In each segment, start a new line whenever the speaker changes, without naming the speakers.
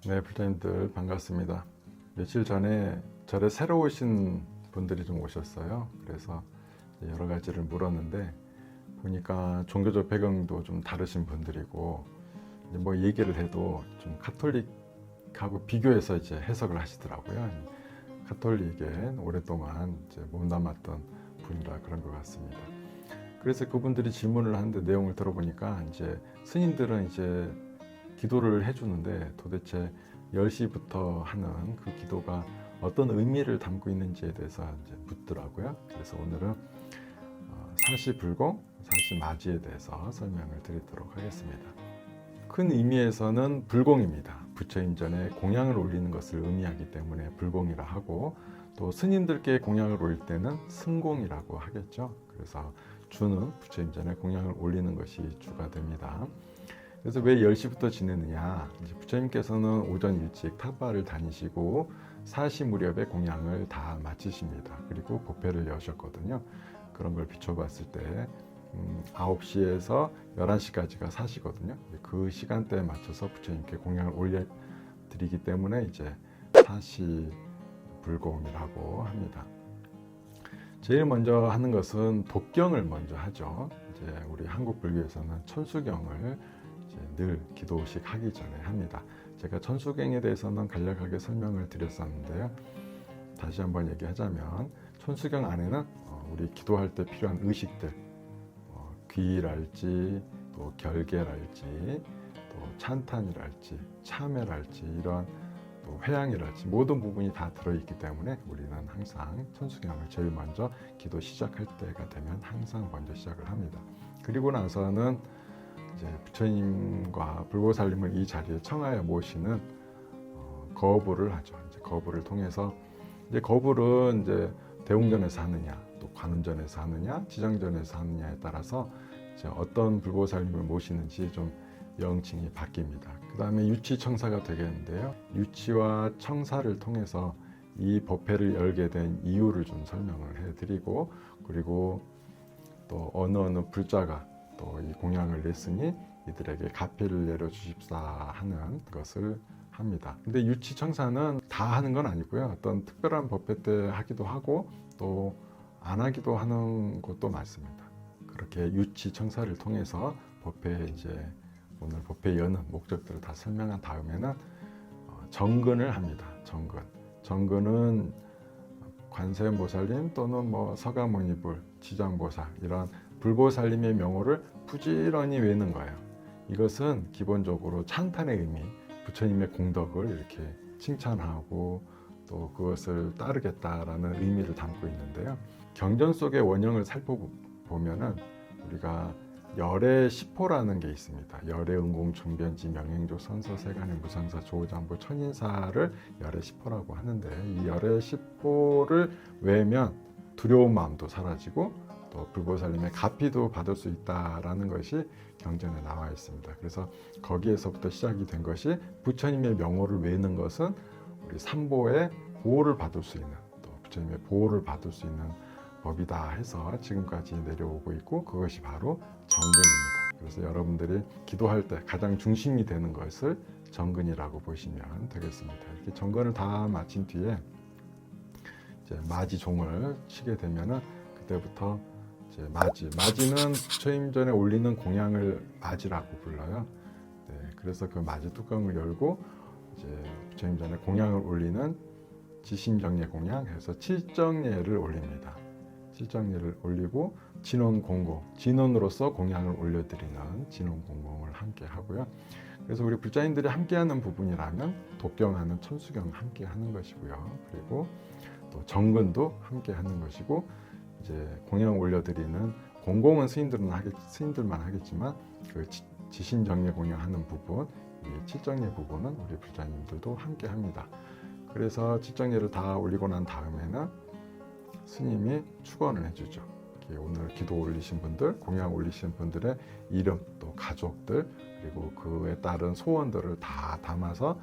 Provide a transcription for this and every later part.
네, 불자님들 반갑습니다. 며칠 전에 절에 새로 오신 분들이 좀 오셨어요. 그래서 여러 가지를 물었는데 보니까 종교적 배경도 좀 다르신 분들이고 이제 뭐 얘기를 해도 좀 카톨릭하고 비교해서 이제 해석을 하시더라고요. 카톨릭에 오랫동안 이제 몸담았던 분이라 그런 것 같습니다. 그래서 그분들이 질문을 하는데 내용을 들어보니까 이제 스님들은 이제 기도를 해주는데 도대체 10시부터 하는 그 기도가 어떤 의미를 담고 있는지에 대해서 이제 묻더라고요. 그래서 오늘은 사시불공, 사시맞이에 대해서 설명을 드리도록 하겠습니다. 큰 의미에서는 불공입니다. 부처님 전에 공양을 올리는 것을 의미하기 때문에 불공이라 하고, 또 스님들께 공양을 올릴 때는 승공이라고 하겠죠. 그래서 주는 부처님 전에 공양을 올리는 것이 주가 됩니다. 그래서 왜 10시부터 지내느냐, 이제 부처님께서는 오전 일찍 탑바를 다니시고 4시 무렵에 공양을 다 마치십니다. 그리고 법회를 여셨거든요. 그런 걸 비춰봤을 때 9시에서 11시까지가 4시거든요. 그 시간대에 맞춰서 부처님께 공양을 올려드리기 때문에 이제 4시 불공이라고 합니다. 제일 먼저 하는 것은 독경을 먼저 하죠. 이제 우리 한국 불교에서는 천수경을 이제 늘 기도식 하기 전에 합니다. 제가 천수경에 대해서는 간략하게 설명을 드렸었는데요. 다시 한번 얘기하자면 천수경 안에는 우리 기도할 때 필요한 의식들, 귀랄지 또 결계랄지 또 찬탄이랄지 참회랄지 이런 또 회양이랄지 모든 부분이 다 들어있기 때문에 우리는 항상 천수경을 제일 먼저 기도 시작할 때가 되면 항상 먼저 시작을 합니다. 그리고 나서는 이제 부처님과 불보살님을 이 자리에 청하여 모시는 거부를 하죠. 이제 거부를 통해서 이제 거부는 이제 대웅전에서 하느냐, 또 관음전에서 하느냐, 지장전에서 하느냐에 따라서 이제 어떤 불보살님을 모시는지 좀 명칭이 바뀝니다. 그 다음에 유치청사가 되겠는데요. 유치와 청사를 통해서 이 법회를 열게 된 이유를 좀 설명을 해드리고, 그리고 또 어느 불자가 또 이 공양을 냈으니 이들에게 가피를 내려주십사 하는 것을 합니다. 근데 유치청사는 다 하는 건 아니고요. 어떤 특별한 법회 때 하기도 하고 또 안 하기도 하는 것도 많습니다. 그렇게 유치청사를 통해서 법회에 이제 오늘 법회 여는 목적들을 다 설명한 다음에는 정근을 합니다. 정근은 관세음보살님 또는 뭐 서가모니불, 지장보살 이런 불보살님의 명호를 부지런히 외는 거예요. 이것은 기본적으로 찬탄의 의미, 부처님의 공덕을 이렇게 칭찬하고 또 그것을 따르겠다라는 의미를 담고 있는데요. 경전 속의 원형을 살펴보면은 우리가 열의 10호라는 게 있습니다. 열의 응공 중변지 명행조 선서 세간의 무상사 조장부 천인사를 열의 10호라고 하는데 이 열의 10호를 외면 두려운 마음도 사라지고 또 불보살님의 가피도 받을 수 있다라는 것이 경전에 나와 있습니다. 그래서 거기에서부터 시작이 된 것이 부처님의 명호를 외는 것은 우리 삼보의 보호를 받을 수 있는 또 부처님의 보호를 받을 수 있는 법이다 해서 지금까지 내려오고 있고 그것이 바로 정근입니다. 그래서 여러분들이 기도할 때 가장 중심이 되는 것을 정근이라고 보시면 되겠습니다. 이렇게 정근을 다 마친 뒤에 이제 맞이 종을 치게 되면은 그때부터 이제 맞이는 부처님 전에 올리는 공양을 맞이라고 불러요. 네, 그래서 그 맞이 뚜껑을 열고 이제 부처님 전에 공양을 올리는 지심정예 공양 해서 칠정예를 올립니다. 칠정예를 올리고 진원공공, 진원으로서 공양을 올려드리는 진원공공을 함께 하고요. 그래서 우리 불자인들이 함께하는 부분이라면 독경하는 천수경 함께하는 것이고요. 그리고 또 정근도 함께하는 것이고 이제 공양 올려드리는 공공은 스님들만 하겠지만 그 지심정예 공양하는 부분, 이 칠정예 부분은 우리 불자님들도 함께합니다. 그래서 칠정예를 다 올리고 난 다음에는 스님이 축원을 해주죠. 오늘 기도 올리신 분들, 공양 올리신 분들의 이름, 또 가족들, 그리고 그에 따른 소원들을 다 담아서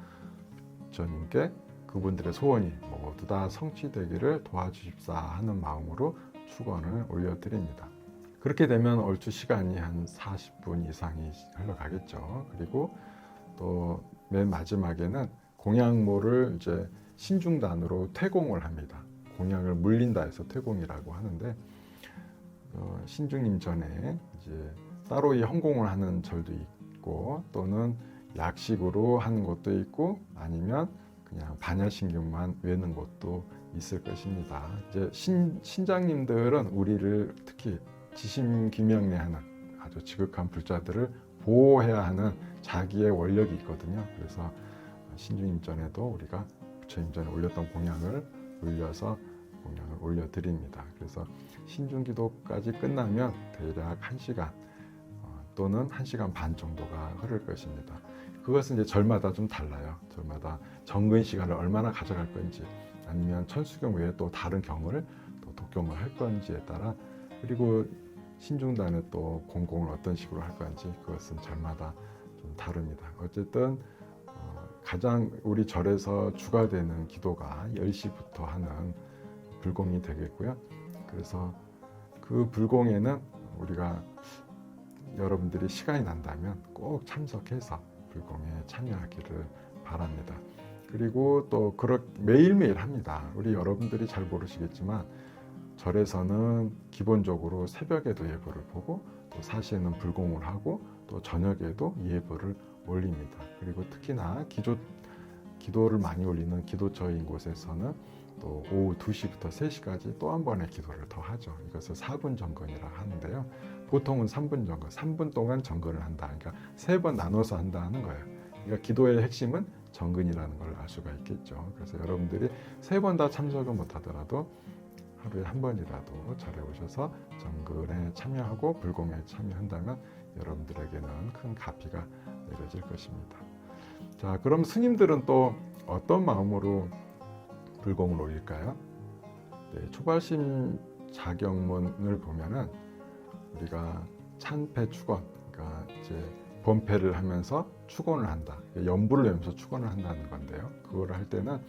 부처님께 그분들의 소원이 모두 다 성취되기를 도와주십사 하는 마음으로 축원을 올려드립니다. 그렇게 되면 얼추 시간이 한 40분 이상이 흘러가겠죠. 그리고 또 맨 마지막에는 공약모를 이제 신중단으로 퇴공을 합니다. 공약을 물린다 해서 퇴공이라고 하는데 신중임 전에 이제 따로 이 헌공을 하는 절도 있고 또는 약식으로 하는 것도 있고 아니면 그냥 반야신경만 외는 것도 있을 것입니다. 이제 신장님들은 우리를 특히 지심기명례하는 아주 지극한 불자들을 보호해야 하는 자기의 원력이 있거든요. 그래서 신중임 전에도 우리가 부처님 전에 올렸던 공약을 올려서 공약을 올려드립니다. 그래서 신중기도까지 끝나면 대략 1시간 또는 1시간 반 정도가 흐를 것입니다. 그것은 이제 절마다 좀 달라요. 절마다 정근 시간을 얼마나 가져갈 건지 아니면 천수경 외에 또 다른 경을 또 독경을 할 건지에 따라 그리고 신중단에 또 공공을 어떤 식으로 할 건지 그것은 절마다 좀 다릅니다. 어쨌든 가장 우리 절에서 주가 되는 기도가 10시부터 하는 불공이 되겠고요. 그래서 그 불공에는 우리가 여러분들이 시간이 난다면 꼭 참석해서 불공에 참여하기를 바랍니다. 그리고 또 매일매일 합니다. 우리 여러분들이 잘 모르시겠지만 절에서는 기본적으로 새벽에도 예불을 보고 또 사시에는 불공을 하고 또 저녁에도 예불을 올립니다. 그리고 특히나 기도를 많이 올리는 기도처인 곳에서는 또 오후 2시부터 3시까지 또 한 번의 기도를 더 하죠. 이것을 4분 정근이라 하는데요. 보통은 3분 정근, 3분 동안 정근을 한다. 그러니까 3번 나눠서 한다는 거예요. 그러니까 기도의 핵심은 정근이라는 걸 알 수가 있겠죠. 그래서 여러분들이 3번 다 참석을 못하더라도 하루에 한 번이라도 절에 오셔서 정근에 참여하고 불공에 참여한다면 여러분들에게는 큰 가피가 내려질 것입니다. 자, 그럼 스님들은 또 어떤 마음으로 불공을 올릴까요? 네, 초발심 자경문을 보면은 우리가 찬패 축원, 그러니까 이제 번패를 하면서 축원을 한다. 연부를 내면서 축원을 한다는 건데요. 그거를 할 때는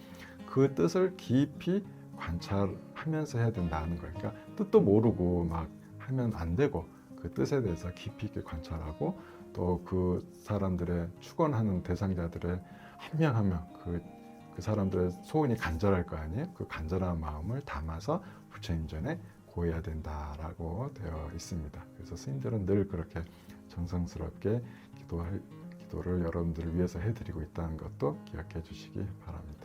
그 뜻을 깊이 관찰하면서 해야 된다는 거예요. 그러니까 뜻도 모르고 막 하면 안 되고 그 뜻에 대해서 깊이 있게 관찰하고 또 그 사람들의 축원하는 대상자들의 한 명 한 명 그 사람들의 소원이 간절할 거 아니에요. 그 간절한 마음을 담아서 부처님 전에 고해야 된다라고 되어 있습니다. 그래서 스님들은 늘 그렇게 정성스럽게 기도를 여러분들을 위해서 해드리고 있다는 것도 기억해 주시기 바랍니다.